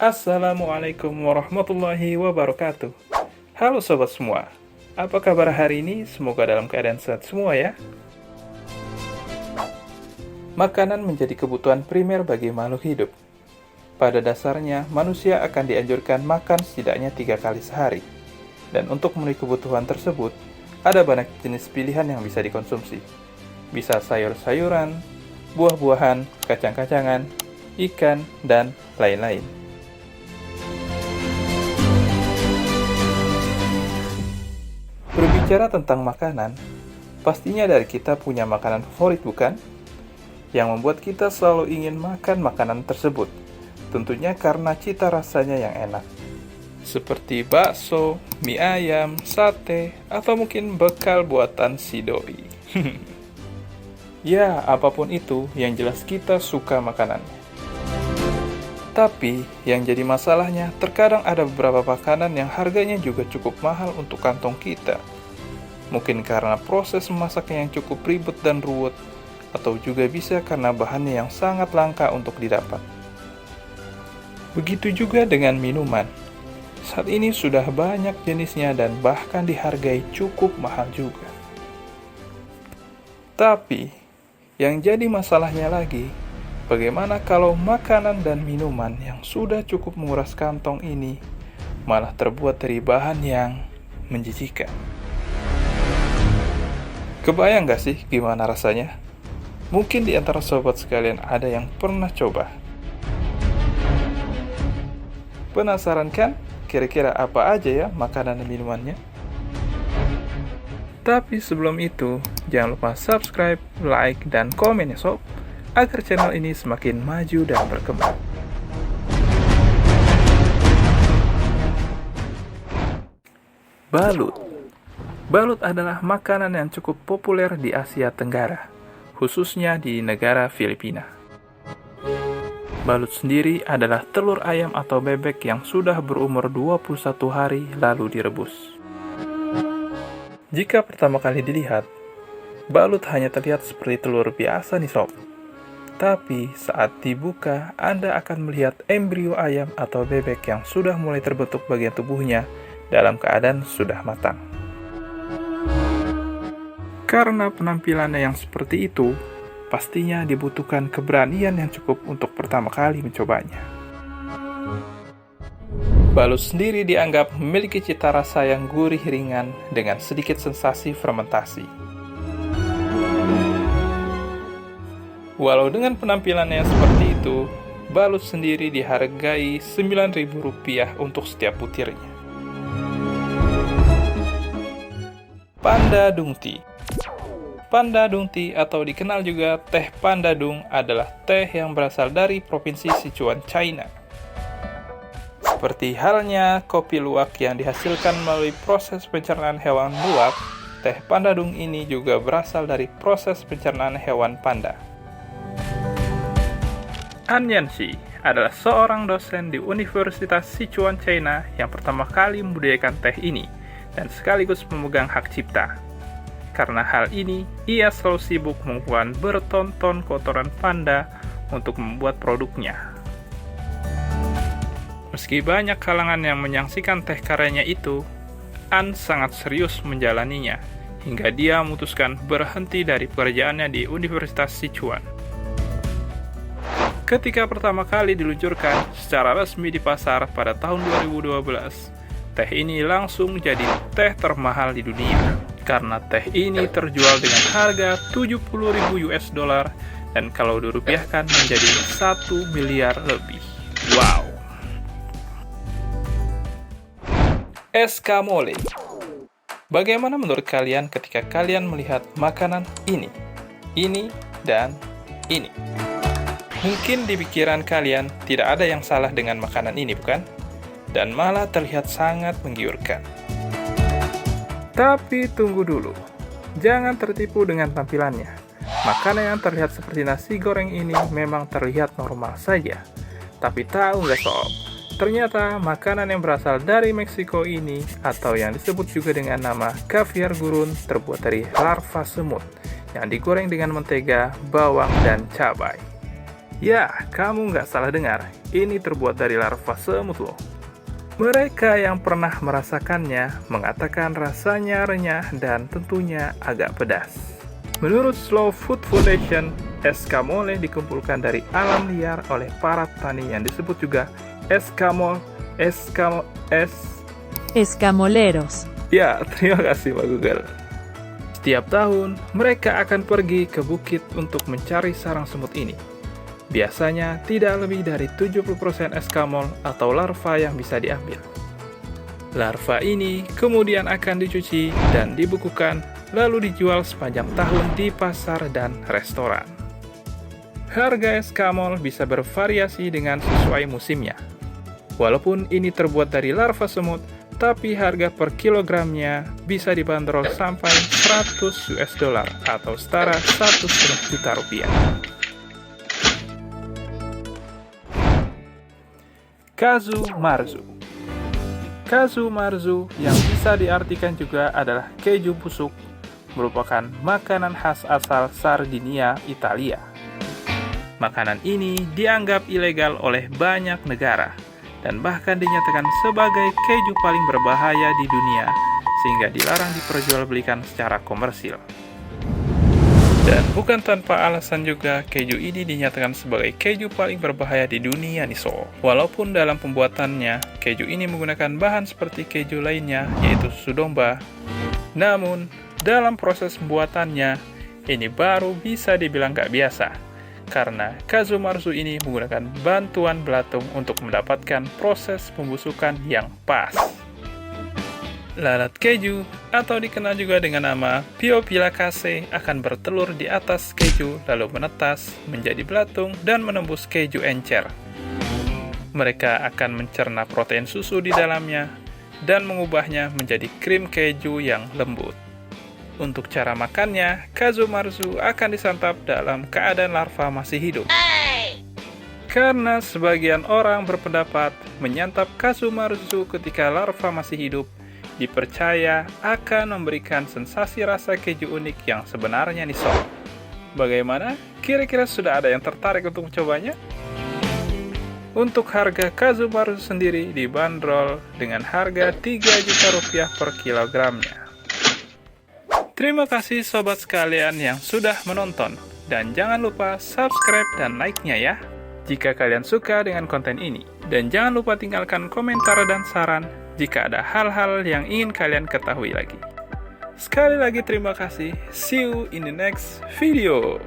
Assalamualaikum warahmatullahi wabarakatuh. Halo sobat semua, apa kabar hari ini? Semoga dalam keadaan sehat semua ya. Makanan menjadi kebutuhan primer bagi makhluk hidup. Pada dasarnya, manusia akan dianjurkan makan setidaknya 3 kali sehari. Dan untuk memenuhi kebutuhan tersebut, ada banyak jenis pilihan yang bisa dikonsumsi. Bisa sayur-sayuran, buah-buahan, kacang-kacangan, ikan, dan lain-lain. Berbicara tentang makanan, pastinya dari kita punya makanan favorit bukan? Yang membuat kita selalu ingin makan makanan tersebut. Tentunya karena cita rasanya yang enak. Seperti bakso, mie ayam, sate, atau mungkin bekal buatan si doi. Ya, apapun itu, yang jelas kita suka makanannya. Tapi, yang jadi masalahnya, terkadang ada beberapa makanan yang harganya juga cukup mahal untuk kantong kita. Mungkin karena proses memasaknya yang cukup ribet dan ruwet, atau juga bisa karena bahannya yang sangat langka untuk didapat. Begitu juga dengan minuman. Saat ini sudah banyak jenisnya dan bahkan dihargai cukup mahal juga. Tapi, yang jadi masalahnya lagi, bagaimana kalau makanan dan minuman yang sudah cukup menguras kantong ini malah terbuat dari bahan yang menjijikan? Kebayang gak sih gimana rasanya? Mungkin di antara sobat sekalian ada yang pernah coba. Penasaran kan? Kira-kira apa aja ya makanan dan minumannya? Tapi sebelum itu, jangan lupa subscribe, like, dan komen ya sob, agar channel ini semakin maju dan berkembang. Balut. Balut adalah makanan yang cukup populer di Asia Tenggara, khususnya di negara Filipina. Balut sendiri adalah telur ayam atau bebek yang sudah berumur 21 hari lalu direbus. Jika pertama kali dilihat, balut hanya terlihat seperti telur biasa nih sob. Tapi saat dibuka, Anda akan melihat embrio ayam atau bebek yang sudah mulai terbentuk bagian tubuhnya dalam keadaan sudah matang. Karena penampilannya yang seperti itu, pastinya dibutuhkan keberanian yang cukup untuk pertama kali mencobanya. Balut sendiri dianggap memiliki cita rasa yang gurih ringan dengan sedikit sensasi fermentasi. Walau dengan penampilannya seperti itu, balut sendiri dihargai Rp9.000 untuk setiap butirnya. Pandadung Tea. Pandadung Tea atau dikenal juga teh Pandadung adalah teh yang berasal dari provinsi Sichuan, China. Seperti halnya kopi luwak yang dihasilkan melalui proses pencernaan hewan luwak, teh Pandadung ini juga berasal dari proses pencernaan hewan panda. An Yanxi adalah seorang dosen di Universitas Sichuan, China yang pertama kali membudidayakan teh ini dan sekaligus memegang hak cipta. Karena hal ini, ia selalu sibuk mengumpulkan berton-ton kotoran panda untuk membuat produknya. Meski banyak kalangan yang menyaksikan teh karyanya itu, An sangat serius menjalaninya, hingga dia memutuskan berhenti dari pekerjaannya di Universitas Sichuan. Ketika pertama kali diluncurkan secara resmi di pasar pada tahun 2012, teh ini langsung jadi teh termahal di dunia. Karena teh ini terjual dengan harga $70.000 dan kalau dirupiahkan menjadi 1 miliar lebih. Wow. Escamole. Bagaimana menurut kalian ketika kalian melihat makanan ini, dan ini? Mungkin di pikiran kalian tidak ada yang salah dengan makanan ini, bukan? Dan malah terlihat sangat menggiurkan. Tapi tunggu dulu, jangan tertipu dengan tampilannya. Makanan yang terlihat seperti nasi goreng ini memang terlihat normal saja. Tapi tahu nggak sob, ternyata makanan yang berasal dari Meksiko ini, atau yang disebut juga dengan nama caviar gurun, terbuat dari larva semut, yang digoreng dengan mentega, bawang, dan cabai. Ya, kamu nggak salah dengar, ini terbuat dari larva semut loh. Mereka yang pernah merasakannya mengatakan rasanya renyah dan tentunya agak pedas. Menurut Slow Food Foundation, escamole dikumpulkan dari alam liar oleh para petani yang disebut juga Escamoleros. Ya, terima kasih Pak Google. Setiap tahun, mereka akan pergi ke bukit untuk mencari sarang semut ini. Biasanya tidak lebih dari 70% eskamol atau larva yang bisa diambil. Larva ini kemudian akan dicuci dan dibukukan, lalu dijual sepanjang tahun di pasar dan restoran. Harga eskamol bisa bervariasi dengan sesuai musimnya. Walaupun ini terbuat dari larva semut, tapi harga per kilogramnya bisa dibanderol sampai 100 US dollar atau setara 1,5 juta rupiah. Casu marzu. Casu marzu yang bisa diartikan juga adalah keju busuk, merupakan makanan khas asal Sardinia, Italia. Makanan ini dianggap ilegal oleh banyak negara dan bahkan dinyatakan sebagai keju paling berbahaya di dunia sehingga dilarang diperjualbelikan secara komersil. Dan bukan tanpa alasan juga keju ini dinyatakan sebagai keju paling berbahaya di dunia nih so. Walaupun dalam pembuatannya keju ini menggunakan bahan seperti keju lainnya yaitu susu domba, namun dalam proses pembuatannya ini baru bisa dibilang gak biasa karena casu marzu ini menggunakan bantuan belatung untuk mendapatkan proses pembusukan yang pas. Lalat keju, atau dikenal juga dengan nama Piophilacase, akan bertelur di atas keju lalu menetas menjadi belatung dan menembus keju encer. Mereka akan mencerna protein susu di dalamnya dan mengubahnya menjadi krim keju yang lembut. Untuk cara makannya, casu marzu akan disantap dalam keadaan larva masih hidup. Karena sebagian orang berpendapat menyantap casu marzu ketika larva masih hidup dipercaya akan memberikan sensasi rasa keju unik yang sebenarnya nih sob. Bagaimana? Kira-kira sudah ada yang tertarik untuk mencobanya? Untuk harga casu marzu sendiri dibanderol dengan harga 3 juta rupiah per kilogramnya. Terima kasih sobat sekalian yang sudah menonton, dan jangan lupa subscribe dan like-nya ya jika kalian suka dengan konten ini. Dan jangan lupa tinggalkan komentar dan saran jika ada hal-hal yang ingin kalian ketahui lagi. Sekali lagi terima kasih. See you in the next video.